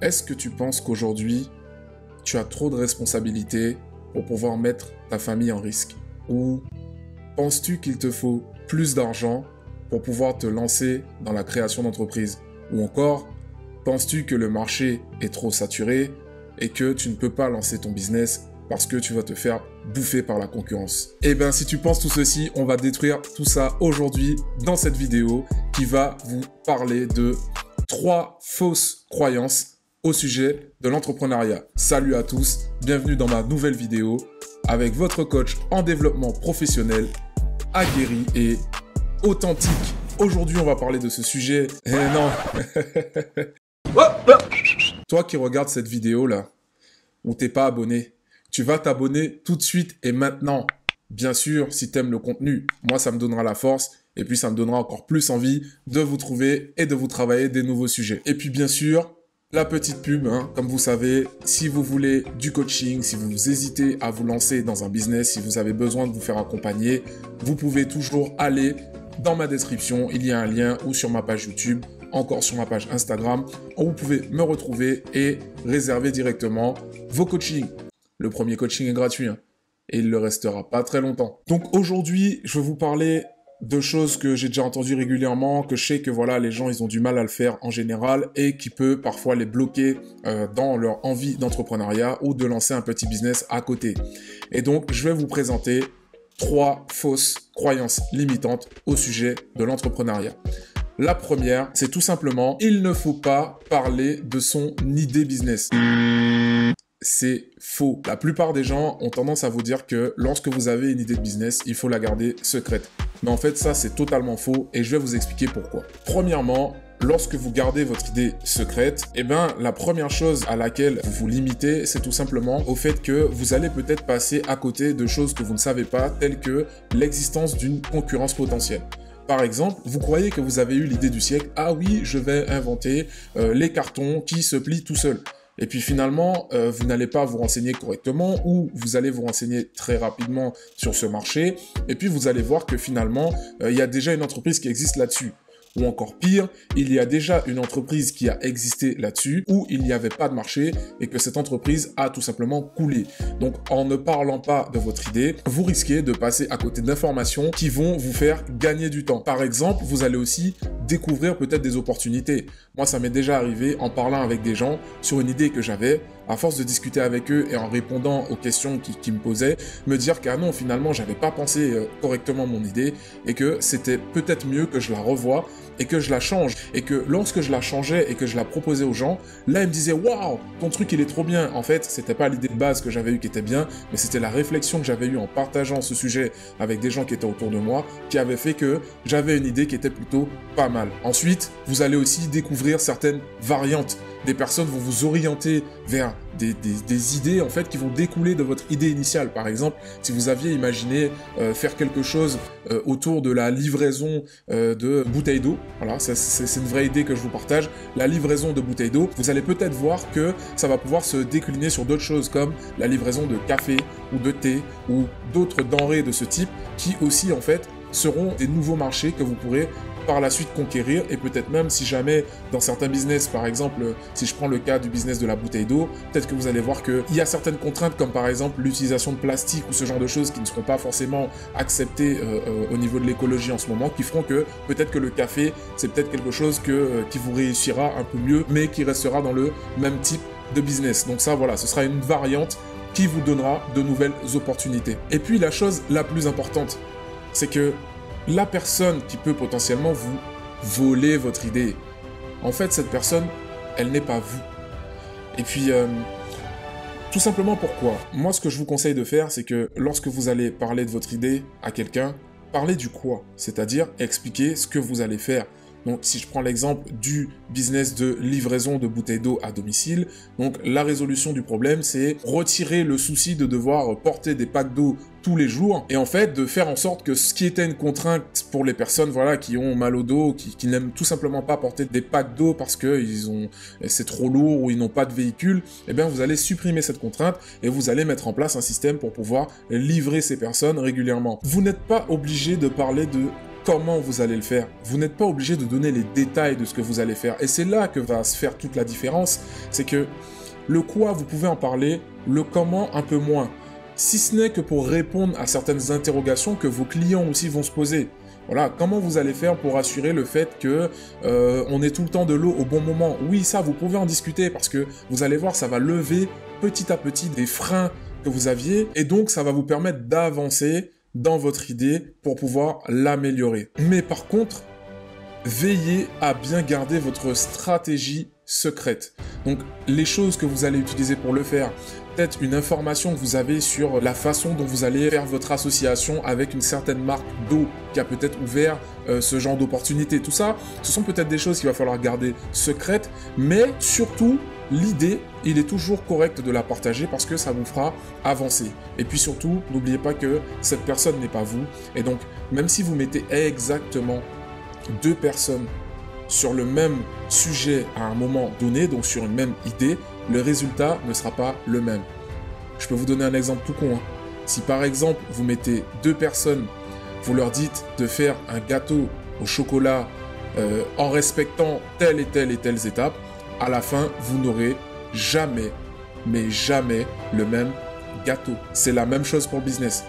Est-ce que tu penses qu'aujourd'hui, tu as trop de responsabilités pour pouvoir mettre ta famille en risque? Ou penses-tu qu'il te faut plus d'argent pour pouvoir te lancer dans la création d'entreprise? Ou encore, penses-tu que le marché est trop saturé et que tu ne peux pas lancer ton business parce que tu vas te faire bouffer par la concurrence? Eh bien, si tu penses tout ceci, on va détruire tout ça aujourd'hui dans cette vidéo qui va vous parler de 3 fausses croyances au sujet de l'entrepreneuriat. Salut à tous, bienvenue dans ma nouvelle vidéo avec votre coach en développement professionnel, aguerri et authentique. Aujourd'hui, on va parler de ce sujet. Eh non. Toi qui regardes cette vidéo là, où t'es pas abonné, tu vas t'abonner tout de suite et maintenant. Bien sûr, si t'aimes le contenu, moi ça me donnera la force et puis ça me donnera encore plus envie de vous trouver et de vous travailler des nouveaux sujets. Et puis bien sûr, la petite pub, comme vous savez, si vous voulez du coaching, si vous hésitez à vous lancer dans un business, si vous avez besoin de vous faire accompagner, vous pouvez toujours aller dans ma description, il y a un lien ou sur ma page YouTube, encore sur ma page Instagram, où vous pouvez me retrouver et réserver directement vos coachings. Le premier coaching est gratuit et il ne le restera pas très longtemps. Donc aujourd'hui, je vais vous parler de choses que j'ai déjà entendues régulièrement, que je sais que voilà, les gens ils ont du mal à le faire en général et qui peut parfois les bloquer dans leur envie d'entrepreneuriat ou de lancer un petit business à côté. Et donc, je vais vous présenter 3 fausses croyances limitantes au sujet de l'entrepreneuriat. La première, c'est tout simplement, il ne faut pas parler de son idée business. C'est faux. La plupart des gens ont tendance à vous dire que lorsque vous avez une idée de business, il faut la garder secrète. Mais en fait, ça, c'est totalement faux et je vais vous expliquer pourquoi. Premièrement, lorsque vous gardez votre idée secrète, la première chose à laquelle vous vous limitez, c'est tout simplement au fait que vous allez peut-être passer à côté de choses que vous ne savez pas, telles que l'existence d'une concurrence potentielle. Par exemple, vous croyez que vous avez eu l'idée du siècle, ah oui, je vais inventer les cartons qui se plient tout seuls. Et puis finalement, vous n'allez pas vous renseigner correctement ou vous allez vous renseigner très rapidement sur ce marché. Et puis vous allez voir que finalement, il y a déjà une entreprise qui existe là-dessus. Ou encore pire, il y a déjà une entreprise qui a existé là-dessus où il n'y avait pas de marché et que cette entreprise a tout simplement coulé. Donc en ne parlant pas de votre idée, vous risquez de passer à côté d'informations qui vont vous faire gagner du temps. Par exemple, vous allez aussi découvrir peut-être des opportunités. Moi, ça m'est déjà arrivé en parlant avec des gens sur une idée que j'avais. À force de discuter avec eux et en répondant aux questions qui me posaient, me dire qu'ah non, finalement, j'avais pas pensé correctement mon idée et que c'était peut-être mieux que je la revoie et que je la change. Et que lorsque je la changeais et que je la proposais aux gens, là, ils me disaient « Waouh, ton truc, il est trop bien !» En fait, c'était pas l'idée de base que j'avais eue qui était bien, mais c'était la réflexion que j'avais eue en partageant ce sujet avec des gens qui étaient autour de moi, qui avait fait que j'avais une idée qui était plutôt pas mal. Ensuite, vous allez aussi découvrir certaines variantes. Des personnes vont vous orienter vers des idées en fait qui vont découler de votre idée initiale. Par exemple, si vous aviez imaginé faire quelque chose autour de la livraison de bouteilles d'eau, voilà, c'est une vraie idée que je vous partage, la livraison de bouteilles d'eau, vous allez peut-être voir que ça va pouvoir se décliner sur d'autres choses comme la livraison de café ou de thé ou d'autres denrées de ce type qui aussi en fait seront des nouveaux marchés que vous pourrez par la suite conquérir et peut-être même si jamais dans certains business, par exemple si je prends le cas du business de la bouteille d'eau, peut-être que vous allez voir qu'il y a certaines contraintes comme par exemple l'utilisation de plastique ou ce genre de choses qui ne seront pas forcément acceptées au niveau de l'écologie en ce moment, qui feront que peut-être que le café c'est peut-être quelque chose qui vous réussira un peu mieux mais qui restera dans le même type de business. Donc ça voilà, ce sera une variante qui vous donnera de nouvelles opportunités. Et puis la chose la plus importante, c'est que la personne qui peut potentiellement vous voler votre idée, en fait, cette personne, elle n'est pas vous. Et puis, tout simplement pourquoi? Moi, ce que je vous conseille de faire, c'est que lorsque vous allez parler de votre idée à quelqu'un, parlez du quoi, c'est-à-dire expliquer ce que vous allez faire. Donc, si je prends l'exemple du business de livraison de bouteilles d'eau à domicile, donc la résolution du problème, c'est retirer le souci de devoir porter des packs d'eau tous les jours et en fait de faire en sorte que ce qui était une contrainte pour les personnes voilà qui ont mal au dos, qui n'aiment tout simplement pas porter des packs d'eau parce que c'est trop lourd ou ils n'ont pas de véhicule, eh bien vous allez supprimer cette contrainte et vous allez mettre en place un système pour pouvoir livrer ces personnes régulièrement. Vous n'êtes pas obligé de parler de comment vous allez le faire. Vous n'êtes pas obligé de donner les détails de ce que vous allez faire. Et c'est là que va se faire toute la différence. C'est que le quoi, vous pouvez en parler, le comment, un peu moins. Si ce n'est que pour répondre à certaines interrogations que vos clients aussi vont se poser. Voilà, comment vous allez faire pour assurer le fait que on ait tout le temps de l'eau au bon moment. Oui, ça, vous pouvez en discuter parce que vous allez voir, ça va lever petit à petit des freins que vous aviez et donc ça va vous permettre d'avancer dans votre idée pour pouvoir l'améliorer. Mais par contre, veillez à bien garder votre stratégie secrète. Donc, les choses que vous allez utiliser pour le faire, peut-être une information que vous avez sur la façon dont vous allez faire votre association avec une certaine marque d'eau qui a peut-être ouvert ce genre d'opportunité. Tout ça, ce sont peut-être des choses qu'il va falloir garder secrètes, mais surtout, l'idée, il est toujours correct de la partager parce que ça vous fera avancer. Et puis surtout, n'oubliez pas que cette personne n'est pas vous. Et donc, même si vous mettez exactement 2 personnes sur le même sujet à un moment donné, donc sur une même idée, le résultat ne sera pas le même. Je peux vous donner un exemple tout con. Si par exemple, vous mettez 2 personnes, vous leur dites de faire un gâteau au chocolat en respectant telle et telle étape, à la fin, vous n'aurez jamais, mais jamais le même gâteau. C'est la même chose pour le business.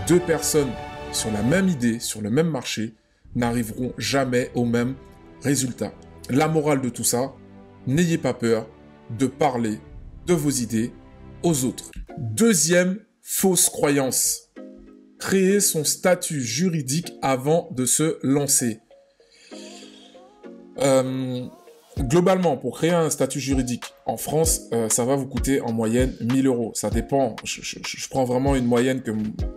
2 personnes sur la même idée, sur le même marché, n'arriveront jamais au même résultat. La morale de tout ça, n'ayez pas peur de parler de vos idées aux autres. Deuxième fausse croyance. Créer son statut juridique avant de se lancer. Globalement, pour créer un statut juridique en France, ça va vous coûter en moyenne 1 000 €. Ça dépend. Je prends vraiment une moyenne que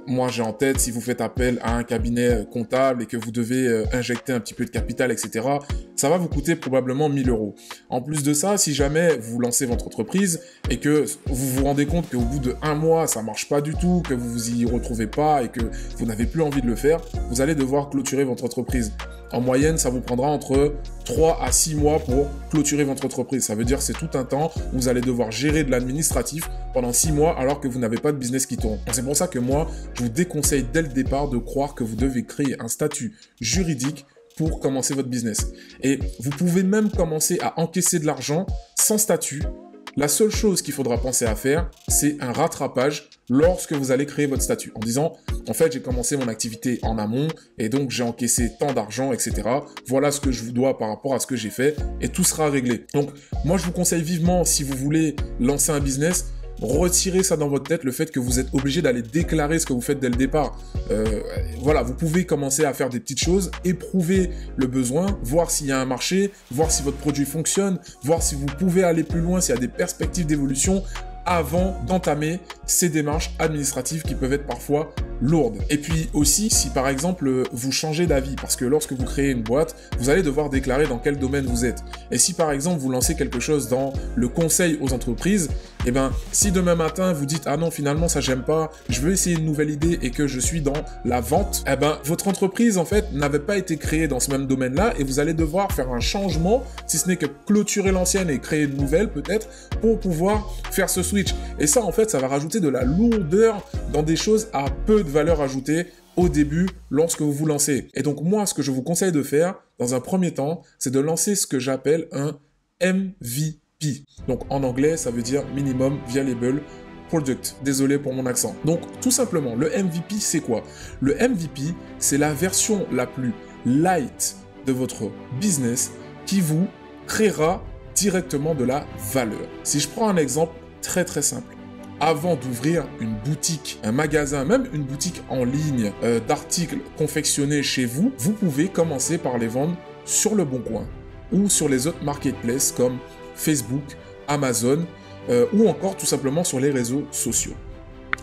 moi j'ai en tête. Si vous faites appel à un cabinet comptable et que vous devez injecter un petit peu de capital, etc., ça va vous coûter probablement 1 000 €. En plus de ça, si jamais vous lancez votre entreprise et que vous vous rendez compte qu'au bout de 1 mois, ça marche pas du tout, que vous vous y retrouvez pas et que vous n'avez plus envie de le faire, vous allez devoir clôturer votre entreprise. En moyenne, ça vous prendra entre 3 à 6 mois pour clôturer votre entreprise. Ça veut dire que c'est tout un temps où vous allez devoir gérer de l'administratif pendant 6 mois alors que vous n'avez pas de business qui tourne. C'est pour ça que moi, je vous déconseille dès le départ de croire que vous devez créer un statut juridique pour commencer votre business. Et vous pouvez même commencer à encaisser de l'argent sans statut. La seule chose qu'il faudra penser à faire, c'est un rattrapage lorsque vous allez créer votre statut. En disant, en fait, j'ai commencé mon activité en amont et donc j'ai encaissé tant d'argent, etc. Voilà ce que je vous dois par rapport à ce que j'ai fait et tout sera réglé. Donc, moi, je vous conseille vivement, si vous voulez lancer un business, retirez ça dans votre tête, le fait que vous êtes obligé d'aller déclarer ce que vous faites dès le départ. Voilà, vous pouvez commencer à faire des petites choses, éprouver le besoin, voir s'il y a un marché, voir si votre produit fonctionne, voir si vous pouvez aller plus loin, s'il y a des perspectives d'évolution, avant d'entamer ces démarches administratives qui peuvent être parfois lourdes. Et puis aussi, si par exemple vous changez d'avis, parce que lorsque vous créez une boîte, vous allez devoir déclarer dans quel domaine vous êtes. Et si par exemple vous lancez quelque chose dans le conseil aux entreprises, et ben si demain matin vous dites ah non finalement ça j'aime pas, je veux essayer une nouvelle idée et que je suis dans la vente, et ben votre entreprise en fait n'avait pas été créée dans ce même domaine-là et vous allez devoir faire un changement, si ce n'est que clôturer l'ancienne et créer une nouvelle peut-être pour pouvoir faire ce switch. Et ça en fait ça va rajouter de la lourdeur dans des choses à peu de valeur ajoutée au début lorsque vous vous lancez. Et donc moi ce que je vous conseille de faire dans un premier temps, c'est de lancer ce que j'appelle un MVP. Donc en anglais, ça veut dire Minimum Viable Product. Désolé pour mon accent. Donc tout simplement, le MVP, c'est quoi? Le MVP, c'est la version la plus light de votre business qui vous créera directement de la valeur. Si je prends un exemple très très simple. Avant d'ouvrir une boutique, un magasin, même une boutique en ligne d'articles confectionnés chez vous, vous pouvez commencer par les vendre sur le Bon Coin ou sur les autres marketplaces comme Facebook, Amazon ou encore tout simplement sur les réseaux sociaux.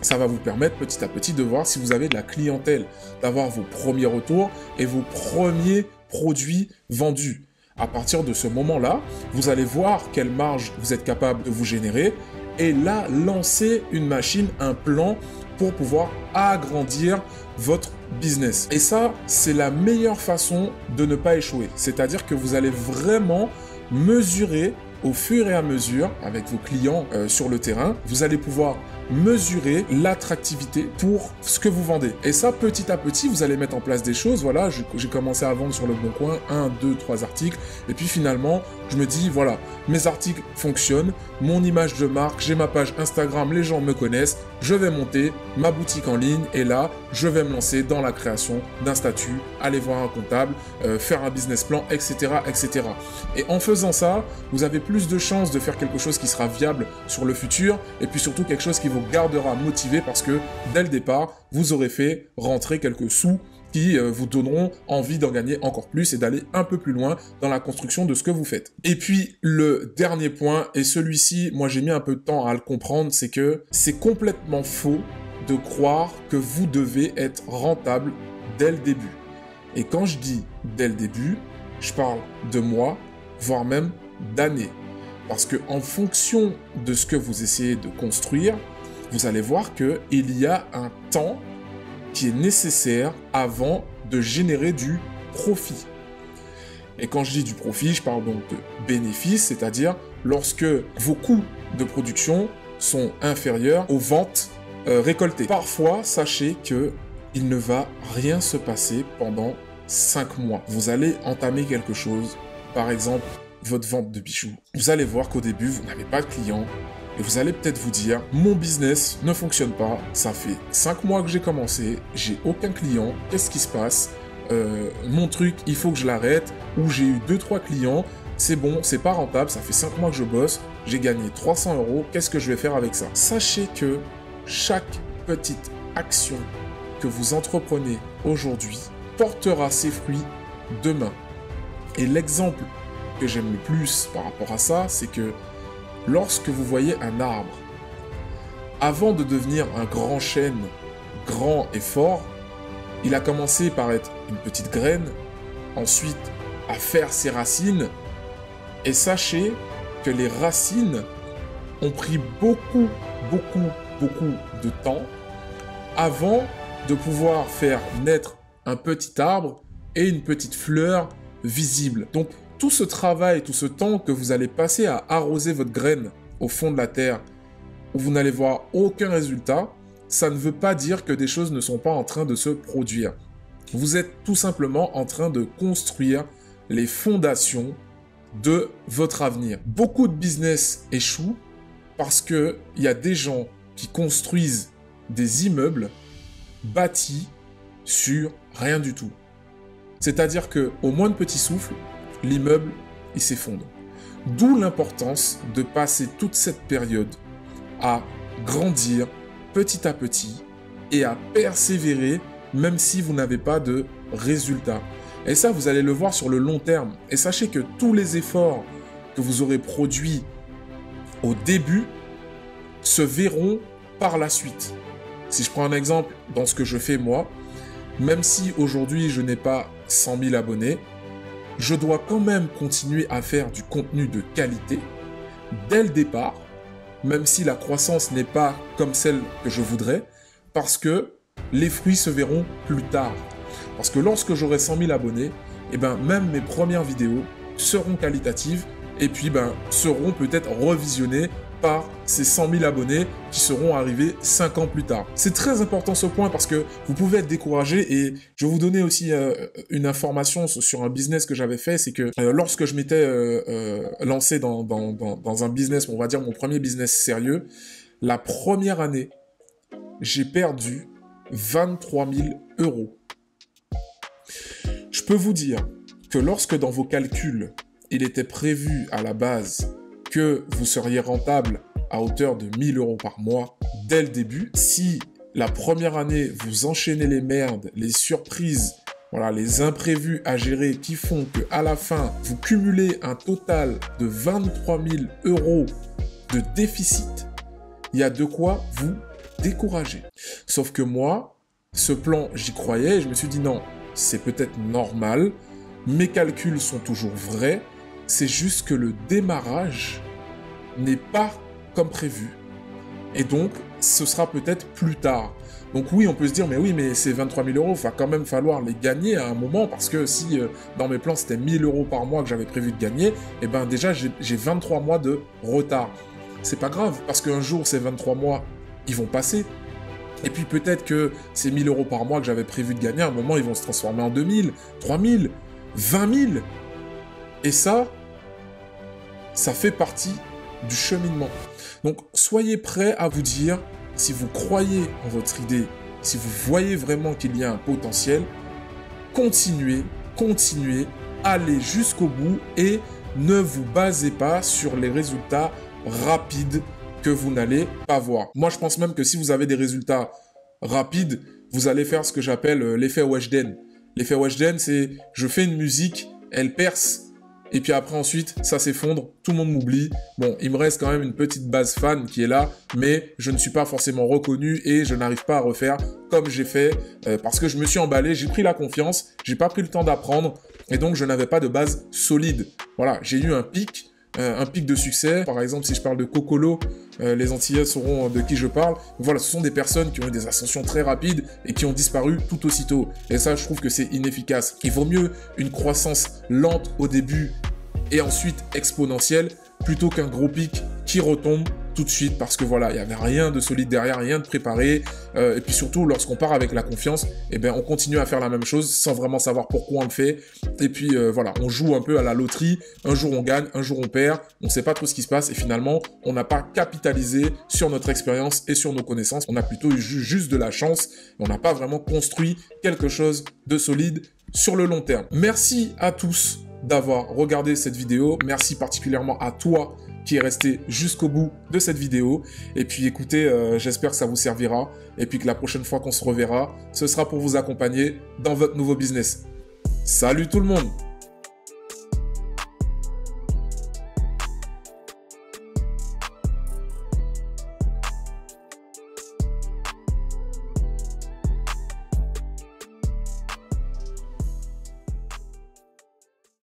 Ça va vous permettre petit à petit de voir si vous avez de la clientèle, d'avoir vos premiers retours et vos premiers produits vendus. À partir de ce moment-là, vous allez voir quelle marge vous êtes capable de vous générer et là, lancer une machine, un plan pour pouvoir agrandir votre business. Et ça, c'est la meilleure façon de ne pas échouer. C'est-à-dire que vous allez vraiment mesurer au fur et à mesure avec vos clients sur le terrain. Vous allez pouvoir mesurer l'attractivité pour ce que vous vendez. Et ça, petit à petit, vous allez mettre en place des choses. Voilà, j'ai commencé à vendre sur le Bon Coin 1, 2, 3 articles. Et puis finalement, je me dis, voilà, mes articles fonctionnent, mon image de marque, j'ai ma page Instagram, les gens me connaissent, je vais monter ma boutique en ligne et là, je vais me lancer dans la création d'un statut, aller voir un comptable, faire un business plan, etc., etc. Et en faisant ça, vous avez plus de chances de faire quelque chose qui sera viable sur le futur et puis surtout quelque chose qui vous gardera motivé parce que dès le départ, vous aurez fait rentrer quelques sous qui vous donneront envie d'en gagner encore plus et d'aller un peu plus loin dans la construction de ce que vous faites. Et puis, le dernier point, et celui-ci, moi j'ai mis un peu de temps à le comprendre, c'est que c'est complètement faux de croire que vous devez être rentable dès le début. Et quand je dis dès le début, je parle de mois, voire même d'années. Parce que en fonction de ce que vous essayez de construire, vous allez voir qu'il y a un temps qui est nécessaire avant de générer du profit. Et quand je dis du profit, je parle donc de bénéfice, c'est-à-dire lorsque vos coûts de production sont inférieurs aux ventes récoltées. Parfois, sachez que il ne va rien se passer pendant 5 mois. Vous allez entamer quelque chose, par exemple votre vente de bijoux. Vous allez voir qu'au début, vous n'avez pas de clients. Et vous allez peut-être vous dire, mon business ne fonctionne pas, ça fait 5 mois que j'ai commencé, j'ai aucun client, qu'est-ce qui se passe? Mon truc, il faut que je l'arrête, ou j'ai eu 2-3 clients, c'est bon, c'est pas rentable, ça fait 5 mois que je bosse, j'ai gagné 300 €, qu'est-ce que je vais faire avec ça? Sachez que chaque petite action que vous entreprenez aujourd'hui portera ses fruits demain. Et l'exemple que j'aime le plus par rapport à ça, c'est que lorsque vous voyez un arbre, avant de devenir un grand chêne, grand et fort, il a commencé par être une petite graine, ensuite à faire ses racines, et sachez que les racines ont pris beaucoup de temps avant de pouvoir faire naître un petit arbre et une petite fleur visible. Donc, tout ce travail, tout ce temps que vous allez passer à arroser votre graine au fond de la terre, où vous n'allez voir aucun résultat, ça ne veut pas dire que des choses ne sont pas en train de se produire. Vous êtes tout simplement en train de construire les fondations de votre avenir. Beaucoup de business échouent parce qu'il y a des gens qui construisent des immeubles bâtis sur rien du tout. C'est-à-dire qu'au moins de petit souffle, l'immeuble, il s'effondre. D'où l'importance de passer toute cette période à grandir petit à petit et à persévérer même si vous n'avez pas de résultats. Et ça, vous allez le voir sur le long terme. Et sachez que tous les efforts que vous aurez produits au début se verront par la suite. Si je prends un exemple dans ce que je fais moi, même si aujourd'hui je n'ai pas 100 000 abonnés, je dois quand même continuer à faire du contenu de qualité dès le départ, même si la croissance n'est pas comme celle que je voudrais, parce que les fruits se verront plus tard. Parce que lorsque j'aurai 100 000 abonnés, même mes premières vidéos seront qualitatives et puis seront peut-être revisionnées par ces 100 000 abonnés qui seront arrivés 5 ans plus tard. C'est très important ce point parce que vous pouvez être découragé et je vais vous donner aussi une information sur un business que j'avais fait, c'est que lorsque je m'étais lancé dans un business, on va dire mon premier business sérieux, la première année, j'ai perdu 23 000 €. Je peux vous dire que lorsque dans vos calculs, il était prévu à la base que vous seriez rentable à hauteur de 1 000 € par mois dès le début, si la première année, vous enchaînez les merdes, les surprises, voilà, les imprévus à gérer qui font qu'à la fin, vous cumulez un total de 23 000 € de déficit, il y a de quoi vous décourager. Sauf que moi, ce plan, j'y croyais et je me suis dit non, c'est peut-être normal, mes calculs sont toujours vrais, c'est juste que le démarrage n'est pas comme prévu. Et donc, ce sera peut-être plus tard. Donc oui, on peut se dire, mais oui, mais ces 23 000 €, il va quand même falloir les gagner à un moment, parce que si dans mes plans, c'était 1 000 € par mois que j'avais prévu de gagner, déjà, j'ai 23 mois de retard. C'est pas grave, parce qu'un jour, ces 23 mois ils vont passer. Et puis peut-être que ces 1000 € par mois que j'avais prévu de gagner, à un moment, ils vont se transformer en 2000, 3000, 20 000. Et ça fait partie du cheminement. Donc, soyez prêts à vous dire, si vous croyez en votre idée, si vous voyez vraiment qu'il y a un potentiel, continuez, allez jusqu'au bout et ne vous basez pas sur les résultats rapides que vous n'allez pas voir. Moi, je pense même que si vous avez des résultats rapides, vous allez faire ce que j'appelle l'effet Weshden. L'effet Weshden, c'est je fais une musique, elle perce, et puis après ensuite, ça s'effondre, tout le monde m'oublie. Bon, il me reste quand même une petite base fan qui est là, mais je ne suis pas forcément reconnu et je n'arrive pas à refaire comme j'ai fait parce que je me suis emballé, j'ai pris la confiance, j'ai pas pris le temps d'apprendre et donc je n'avais pas de base solide. Voilà, j'ai eu un pic de succès. Par exemple, si je parle de Cocolo, les Antillais sauront de qui je parle. Voilà, ce sont des personnes qui ont eu des ascensions très rapides et qui ont disparu tout aussitôt. Et ça, je trouve que c'est inefficace. Il vaut mieux une croissance lente au début et ensuite exponentielle plutôt qu'un gros pic qui retombe tout de suite parce que voilà, il n'y avait rien de solide derrière, rien de préparé. Et puis surtout, lorsqu'on part avec la confiance, eh ben, on continue à faire la même chose sans vraiment savoir pourquoi on le fait. Et puis voilà, on joue un peu à la loterie. Un jour on gagne, un jour on perd. On ne sait pas trop ce qui se passe et finalement, on n'a pas capitalisé sur notre expérience et sur nos connaissances. On a plutôt eu juste de la chance. Et on n'a pas vraiment construit quelque chose de solide sur le long terme. Merci à tous d'avoir regardé cette vidéo. Merci particulièrement à toi qui est resté jusqu'au bout de cette vidéo. Et puis écoutez, j'espère que ça vous servira. Et puis que la prochaine fois qu'on se reverra, ce sera pour vous accompagner dans votre nouveau business. Salut tout le monde!